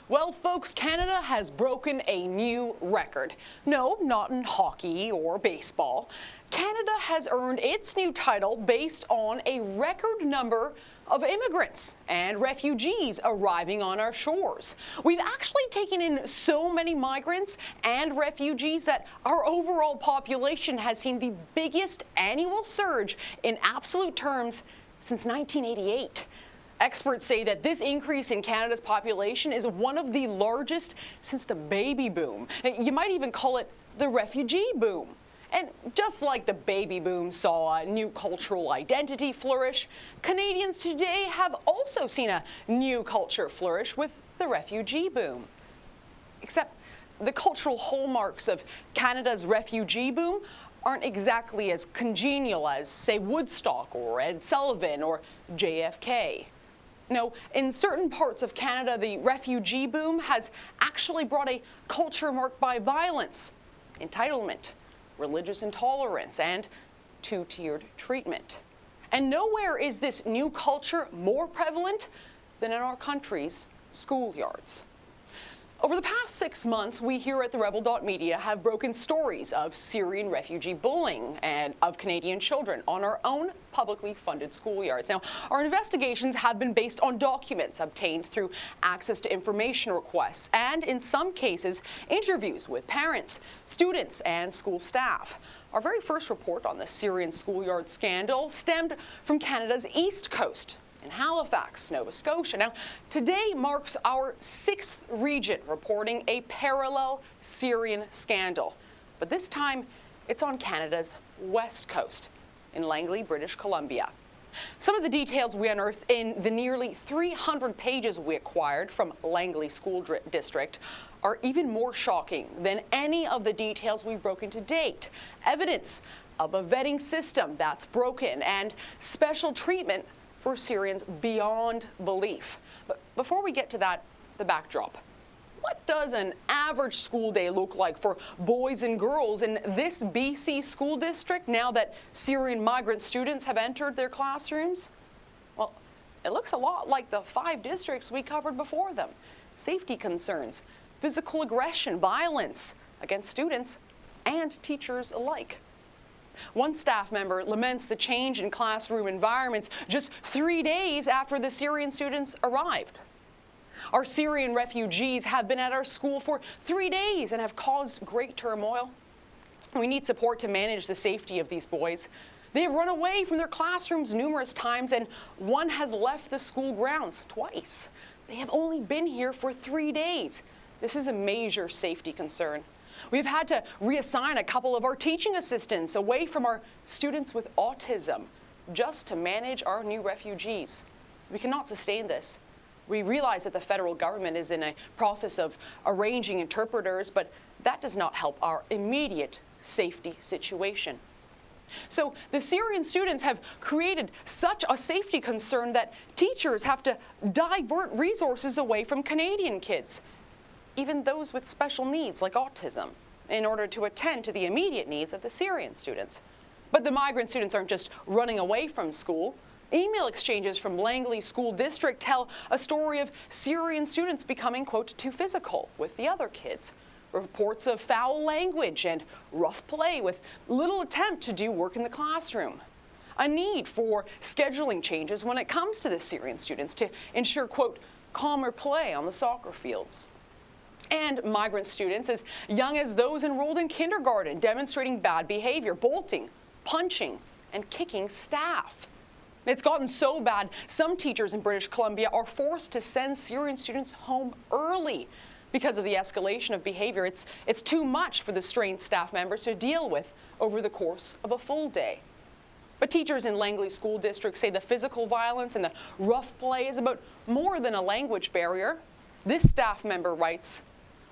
Well, folks, Canada has broken a new record. No, not in hockey or baseball. Canada has earned its new title based on a record number of immigrants and refugees arriving on our shores. We've actually taken in so many migrants and refugees that our overall population has seen the biggest annual surge in absolute terms since 1988. Experts say that this increase in Canada's population is one of the largest since the baby boom. You might even call it the refugee boom. And just like the baby boom saw a new cultural identity flourish, Canadians today have also seen a new culture flourish with the refugee boom. Except the cultural hallmarks of Canada's refugee boom aren't exactly as congenial as, say, Woodstock or Ed Sullivan or JFK. No, in certain parts of Canada, the refugee boom has actually brought a culture marked by violence, entitlement, religious intolerance, and two-tiered treatment. And nowhere is this new culture more prevalent than in our country's schoolyards. Over the past 6 months, we here at the Rebel.media have broken stories of Syrian refugee bullying and of Canadian children on our own publicly funded schoolyards. Now, our investigations have been based on documents obtained through access to information requests and, in some cases, interviews with parents, students, and school staff. Our very first report on the Syrian schoolyard scandal stemmed from Canada's East Coast, in Halifax, Nova Scotia. Now, today marks our 6th region reporting a parallel Syrian scandal. But this time, it's on Canada's West Coast, in Langley, British Columbia. Some of the details we unearthed in the nearly 300 pages we acquired from Langley School District are even more shocking than any of the details we've broken to date. Evidence of a vetting system that's broken and special treatment for Syrians beyond belief. But before we get to that, the backdrop. What does an average school day look like for boys and girls in this BC school district now that Syrian migrant students have entered their classrooms? Well, it looks a lot like the 5 districts we covered before them. Safety concerns, physical aggression, violence against students and teachers alike. One staff member laments the change in classroom environments just 3 days after the Syrian students arrived. Our Syrian refugees have been at our school for 3 days and have caused great turmoil. We need support to manage the safety of these boys. They have run away from their classrooms numerous times, and one has left the school grounds twice. They have only been here for 3 days. This is a major safety concern. We've had to reassign a couple of our teaching assistants away from our students with autism just to manage our new refugees. We cannot sustain this. We realize that the federal government is in a process of arranging interpreters, but that does not help our immediate safety situation. So the Syrian students have created such a safety concern that teachers have to divert resources away from Canadian kids, even those with special needs like autism, in order to attend to the immediate needs of the Syrian students. But the migrant students aren't just running away from school. Email exchanges from Langley School District tell a story of Syrian students becoming, quote, too physical with the other kids. Reports of foul language and rough play with little attempt to do work in the classroom. A need for scheduling changes when it comes to the Syrian students to ensure, quote, calmer play on the soccer fields. And migrant students as young as those enrolled in kindergarten demonstrating bad behavior, bolting, punching, and kicking staff. It's gotten so bad, some teachers in British Columbia are forced to send Syrian students home early because of the escalation of behavior. It's too much for the strained staff members to deal with over the course of a full day. But teachers in Langley School District say the physical violence and the rough play is about more than a language barrier. This staff member writes,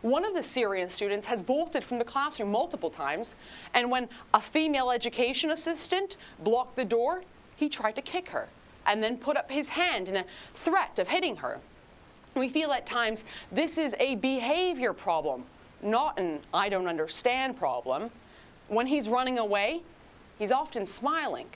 one of the Syrian students has bolted from the classroom multiple times, and when a female education assistant blocked the door, he tried to kick her and then put up his hand in a threat of hitting her. We feel at times this is a behavior problem, not an I don't understand problem. When he's running away, he's often smiling.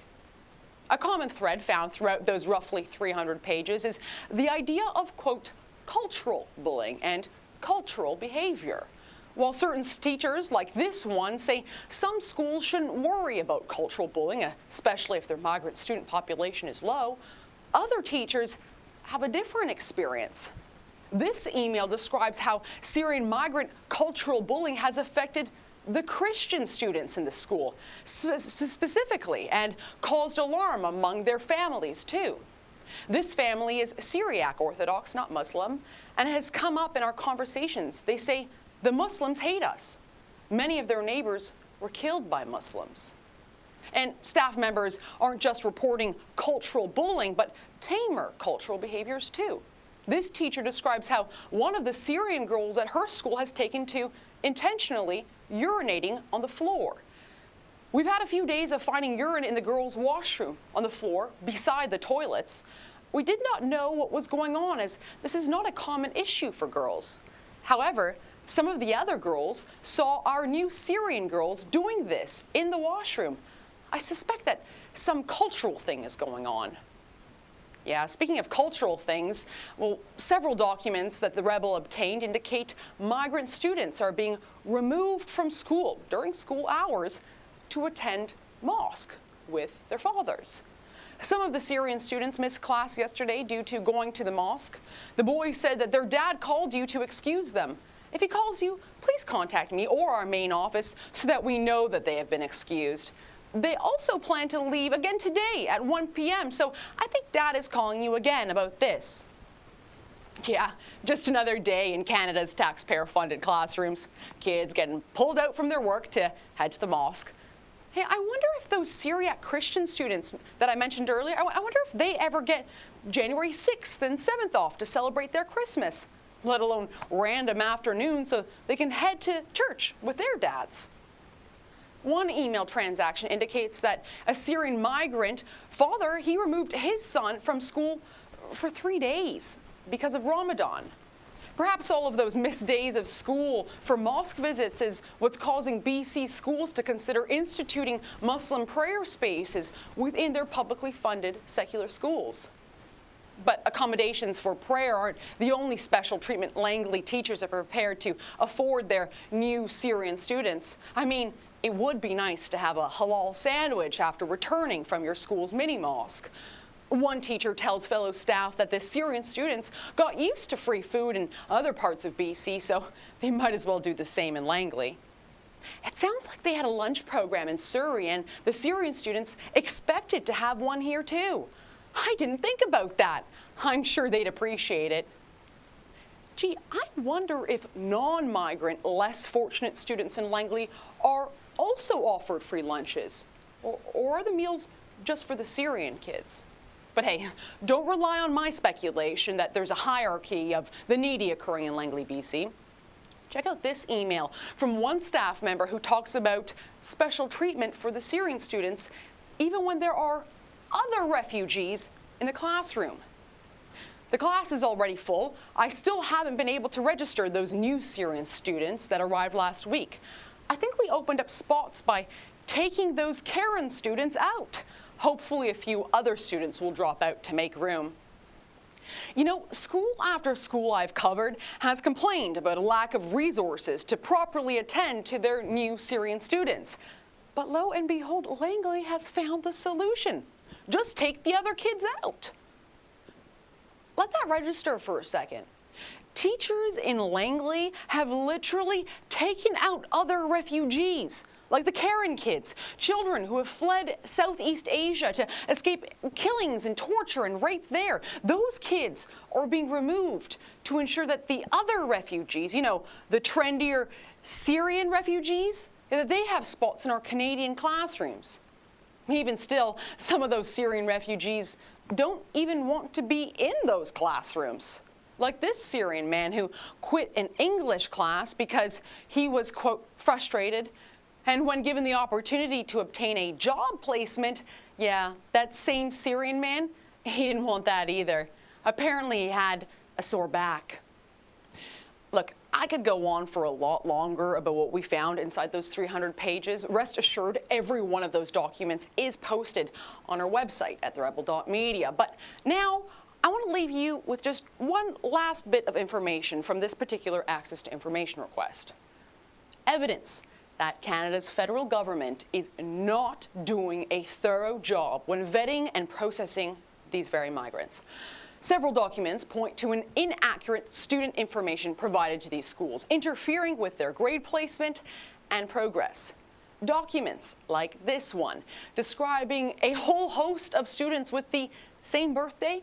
A common thread found throughout those roughly 300 pages is the idea of, quote, cultural bullying and cultural behavior. While certain teachers, like this one, say some schools shouldn't worry about cultural bullying, especially if their migrant student population is low, other teachers have a different experience. This email describes how Syrian migrant cultural bullying has affected the Christian students in the school, specifically, and caused alarm among their families, too. This family is Syriac Orthodox, not Muslim, and has come up in our conversations. They say, the Muslims hate us. Many of their neighbors were killed by Muslims. And staff members aren't just reporting cultural bullying, but tamer cultural behaviors, too. This teacher describes how one of the Syrian girls at her school has taken to intentionally urinating on the floor. We've had a few days of finding urine in the girls' washroom on the floor beside the toilets. We did not know what was going on, as this is not a common issue for girls. However, some of the other girls saw our new Syrian girls doing this in the washroom. I suspect that some cultural thing is going on. Yeah, speaking of cultural things, well, several documents that the rebel obtained indicate migrant students are being removed from school during school hours to attend mosque with their fathers. Some of the Syrian students missed class yesterday due to going to the mosque. The boys said that their dad called you to excuse them. If he calls you, please contact me or our main office so that we know that they have been excused. They also plan to leave again today at 1 p.m., so I think Dad is calling you again about this. Yeah, just another day in Canada's taxpayer-funded classrooms. Kids getting pulled out from their work to head to the mosque. Hey, I wonder if those Syriac Christian students that I mentioned earlier, I wonder if they ever get January 6th and 7th off to celebrate their Christmas, let alone random afternoons so they can head to church with their dads. One email transaction indicates that a Syrian migrant father, he removed his son from school for 3 days because of Ramadan. Perhaps all of those missed days of school for mosque visits is what's causing BC schools to consider instituting Muslim prayer spaces within their publicly funded secular schools. But accommodations for prayer aren't the only special treatment Langley teachers are prepared to afford their new Syrian students. I mean, it would be nice to have a halal sandwich after returning from your school's mini-mosque. One teacher tells fellow staff that the Syrian students got used to free food in other parts of BC, so they might as well do the same in Langley. It sounds like they had a lunch program in Surrey, and the Syrian students expected to have one here too. I didn't think about that. I'm sure they'd appreciate it. Gee, I wonder if non-migrant, less fortunate students in Langley are also offered free lunches, or are the meals just for the Syrian kids? But hey, don't rely on my speculation that there's a hierarchy of the needy occurring in Langley, BC. Check out this email from one staff member who talks about special treatment for the Syrian students, even when there are other refugees in the classroom. The class is already full. I still haven't been able to register those new Syrian students that arrived last week. I think we opened up spots by taking those Karen students out. Hopefully a few other students will drop out to make room. You know, school after school I've covered has complained about a lack of resources to properly attend to their new Syrian students. But lo and behold, Langley has found the solution. Just take the other kids out. Let that register for a second. Teachers in Langley have literally taken out other refugees, like the Karen kids, children who have fled Southeast Asia to escape killings and torture and rape there. Those kids are being removed to ensure that the other refugees, you know, the trendier Syrian refugees, that they have spots in our Canadian classrooms. Even still, some of those Syrian refugees don't even want to be in those classrooms. Like this Syrian man who quit an English class because he was, quote, frustrated. And when given the opportunity to obtain a job placement, yeah, that same Syrian man, he didn't want that either. Apparently he had a sore back. Look, I could go on for a lot longer about what we found inside those 300 pages. Rest assured, every one of those documents is posted on our website at therebel.media. But now, I want to leave you with just one last bit of information from this particular access to information request. Evidence that Canada's federal government is not doing a thorough job when vetting and processing these very migrants. Several documents point to an inaccurate student information provided to these schools, interfering with their grade placement and progress. Documents like this one, describing a whole host of students with the same birthday.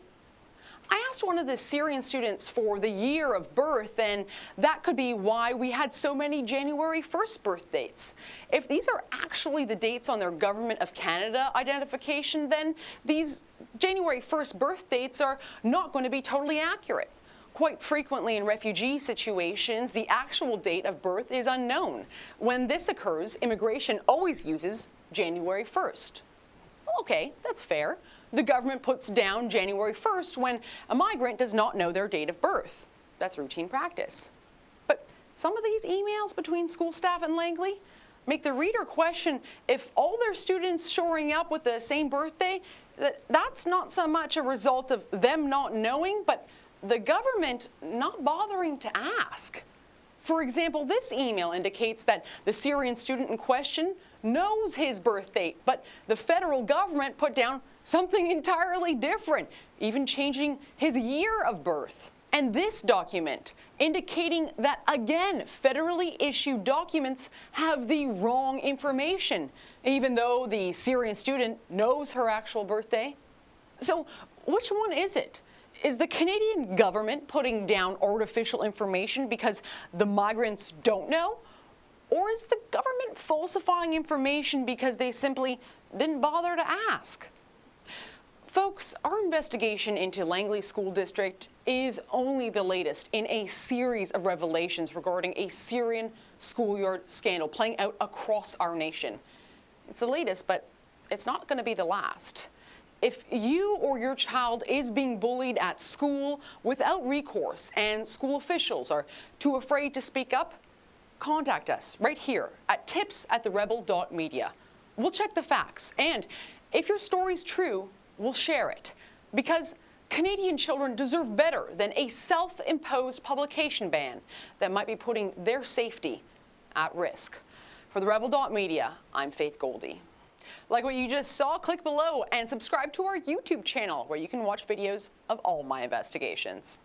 I asked one of the Syrian students for the year of birth, and that could be why we had so many January 1st birth dates. If these are actually the dates on their Government of Canada identification, then these January 1st birth dates are not going to be totally accurate. Quite frequently in refugee situations, the actual date of birth is unknown. When this occurs, immigration always uses January 1st. Okay, that's fair. The government puts down January 1st when a migrant does not know their date of birth. That's routine practice. But some of these emails between school staff and Langley make the reader question if all their students showing up with the same birthday, that's not so much a result of them not knowing, but the government not bothering to ask. For example, this email indicates that the Syrian student in question knows his birth date, but the federal government put down something entirely different, even changing his year of birth. And this document indicating that, again, federally issued documents have the wrong information, even though the Syrian student knows her actual birthday. So which one is it? Is the Canadian government putting down artificial information because the migrants don't know? Or is the government falsifying information because they simply didn't bother to ask? Folks, our investigation into Langley School District is only the latest in a series of revelations regarding a Syrian schoolyard scandal playing out across our nation. It's the latest, but it's not going to be the last. If you or your child is being bullied at school without recourse and school officials are too afraid to speak up, contact us right here at tips@therebel.media. We'll check the facts, and if your story's true, we'll share it, because Canadian children deserve better than a self-imposed publication ban that might be putting their safety at risk. For therebel.media, I'm Faith Goldie. Like what you just saw, click below and subscribe to our YouTube channel where you can watch videos of all my investigations.